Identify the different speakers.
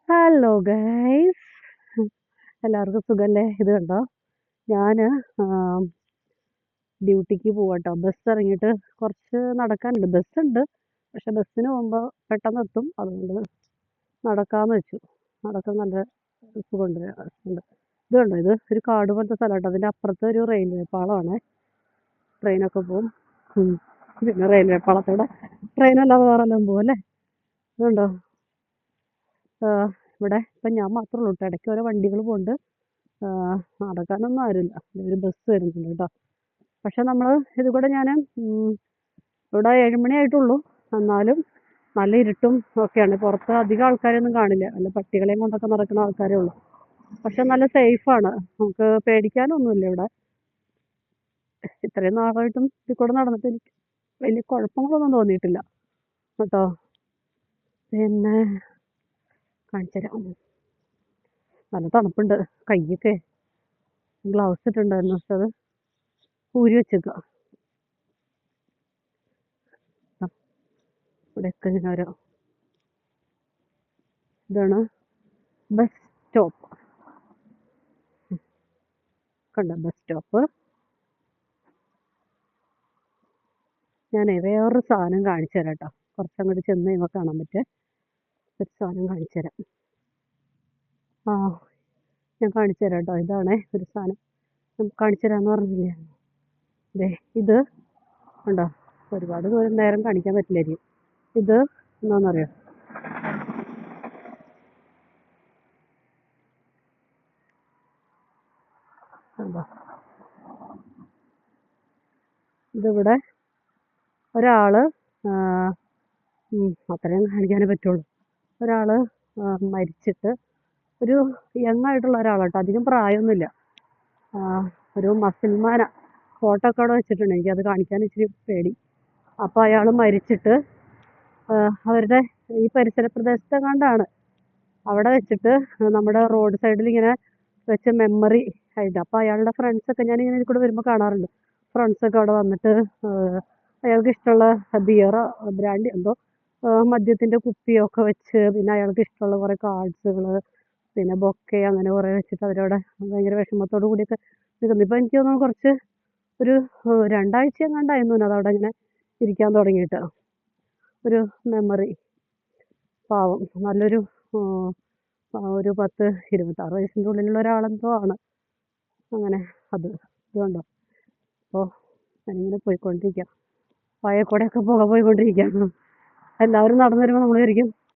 Speaker 1: Hello guys, എല്ലാവർക്കും സുഖല്ലേ? ഇത് കണ്ടോ, ഞാൻ ഡ്യൂട്ടിക്ക് പോവാട്ടോ. ബസ് ഇറങ്ങിയിട്ട് കുറച്ച് നടക്കാനുണ്ട്. ബസ്സുണ്ട്, പക്ഷെ ബസ്സിന് പോകുമ്പോൾ പെട്ടെന്ന് എത്തും. അതുകൊണ്ട് നടക്കാമെന്ന് വെച്ചു. നടക്കാൻ നല്ല സുഖമുണ്ട്. ഉണ്ട്. ഇത് കണ്ടോ, ഇത് ഒരു കാട് പോലത്തെ സ്ഥലമാട്ടോ. അതിൻ്റെ അപ്പുറത്ത് ഒരു റെയിൽവേ പാളമാണ്. ട്രെയിനൊക്കെ പോകും. പിന്നെ റെയിൽവേ പാളത്തോടെ ട്രെയിനല്ലാതെ വേറെ എല്ലാം പോകും അല്ലേ. ഇതുണ്ടോ, ഇവിടെ ഇപ്പം ഞാൻ മാത്രമേ ഉള്ളൂ കേട്ടോ. ഇടയ്ക്ക് ഓരോ വണ്ടികൾ പോകുന്നുണ്ട്. നടക്കാനൊന്നും ആരുമില്ല. ഒരു ബസ് വരുന്നുണ്ട് കേട്ടോ. പക്ഷെ നമ്മൾ ഇത് കൂടെ ഞാൻ ഇവിടെ 7 മണിയായിട്ടുള്ളൂ. എന്നാലും നല്ല ഇരുട്ടും ഒക്കെയാണ്. പുറത്ത് അധികം ആൾക്കാരൊന്നും കാണില്ല. നല്ല പട്ടികളെയും കൊണ്ടൊക്കെ നടക്കുന്ന ആൾക്കാരേ ഉള്ളൂ. പക്ഷെ നല്ല സേഫാണ്, നമുക്ക് പേടിക്കാനൊന്നുമില്ല ഇവിടെ. ഇത്രയും നാളായിട്ടും ഇതിൽ കൂടെ നടന്നിട്ട് എനിക്ക് വലിയ കുഴപ്പങ്ങളൊന്നും തോന്നിയിട്ടില്ല കേട്ടോ. പിന്നെ കാണിച്ചു തരാം. നല്ല തണുപ്പുണ്ട്. കയ്യൊക്കെ ഗ്ലൗസ് ഇട്ടുണ്ടായിരുന്നു, പക്ഷെ അത് ഊരി വെച്ചേക്കുക. ഇവിടെയൊക്കെ ഇങ്ങനെ ഓരോ ഇതാണ് ബസ് സ്റ്റോപ്പ്. കണ്ടോ, ബസ് സ്റ്റോപ്പ്. ഞാനേ വേറൊരു സാധനം കാണിച്ചു തരാം കേട്ടോ. കുറച്ചങ്ങോട്ട് ചെന്ന് കഴിയുമ്പോൾ കാണാൻ പറ്റുക ഒരു സാധനം കാണിച്ചു തരാം. ആ, ഞാൻ കാണിച്ചു തരാം കേട്ടോ. ഇതാണേ ഒരു സാധനം കാണിച്ചു തരാമെന്ന് പറഞ്ഞില്ലേ. അതെ, ഇത് ഉണ്ടോ, ഒരുപാട് ദൂരം നേരം കാണിക്കാൻ പറ്റില്ലായിരിക്കും. ഇത് എന്താണെന്നറിയോ, ഉണ്ടോ, ഇതിവിടെ ഒരാൾ, അത്രയും കാണിക്കാനേ പറ്റുള്ളൂ. ഒരാൾ മരിച്ചിട്ട്, ഒരു യങ് ആയിട്ടുള്ള ഒരാളാട്ടോ, അധികം പ്രായമൊന്നുമില്ല. ഒരു മസിൽമാന ഫോട്ടോ ഒക്കെ അവിടെ വെച്ചിട്ടുണ്ട്. എനിക്കത് കാണിക്കാൻ ഇച്ചിരി പേടി. അപ്പോൾ അയാൾ മരിച്ചിട്ട് അവരുടെ ഈ പരിസര പ്രദേശത്തെ കണ്ടാണ് അവിടെ വെച്ചിട്ട് നമ്മുടെ റോഡ് സൈഡിൽ ഇങ്ങനെ വെച്ച മെമ്മറി ആയിട്ട്. അപ്പോൾ അയാളുടെ ഫ്രണ്ട്സൊക്കെ ഞാനിങ്ങനെ ഇതിൽ കൂടെ വരുമ്പോൾ കാണാറുണ്ട്. ഫ്രണ്ട്സൊക്കെ അവിടെ വന്നിട്ട് അയാൾക്ക് ഇഷ്ടമുള്ള ബിയറോ ബ്രാൻഡി എന്തോ മദ്യത്തിൻ്റെ കുപ്പിയൊക്കെ വെച്ച്, പിന്നെ അയാൾക്ക് ഇഷ്ടമുള്ള കുറേ കാർഡ്സുകൾ, പിന്നെ ബൊക്കെ, അങ്ങനെ കുറേ വെച്ചിട്ട് അവരവിടെ ഭയങ്കര വിഷമത്തോടു കൂടിയൊക്കെ നിൽക്കുന്നു. ഇപ്പോൾ എനിക്ക് തോന്നുന്നു കുറച്ച് ഒരു 2 ആഴ്ച എങ്ങാണ്ടായിരുന്നു അതവിടെ ഇങ്ങനെ ഇരിക്കാൻ തുടങ്ങിയിട്ട്. ഒരു മെമ്മറി. പാവം, നല്ലൊരു ഒരു 26 വയസ്സിൻ്റെ ഉള്ളിലുള്ള ഒരാളെന്തോ ആണ്. അങ്ങനെ അത് ഇതുകൊണ്ടോ. അപ്പോൾ ഞാനിങ്ങനെ പോയിക്കൊണ്ടിരിക്കാം. പായക്കൂടെയൊക്കെ പുക പോയിക്കൊണ്ടിരിക്കുകയാണ്. എല്ലാവരും നടന്നു വരുമ്പോൾ നമ്മൾ വിചാരിക്കും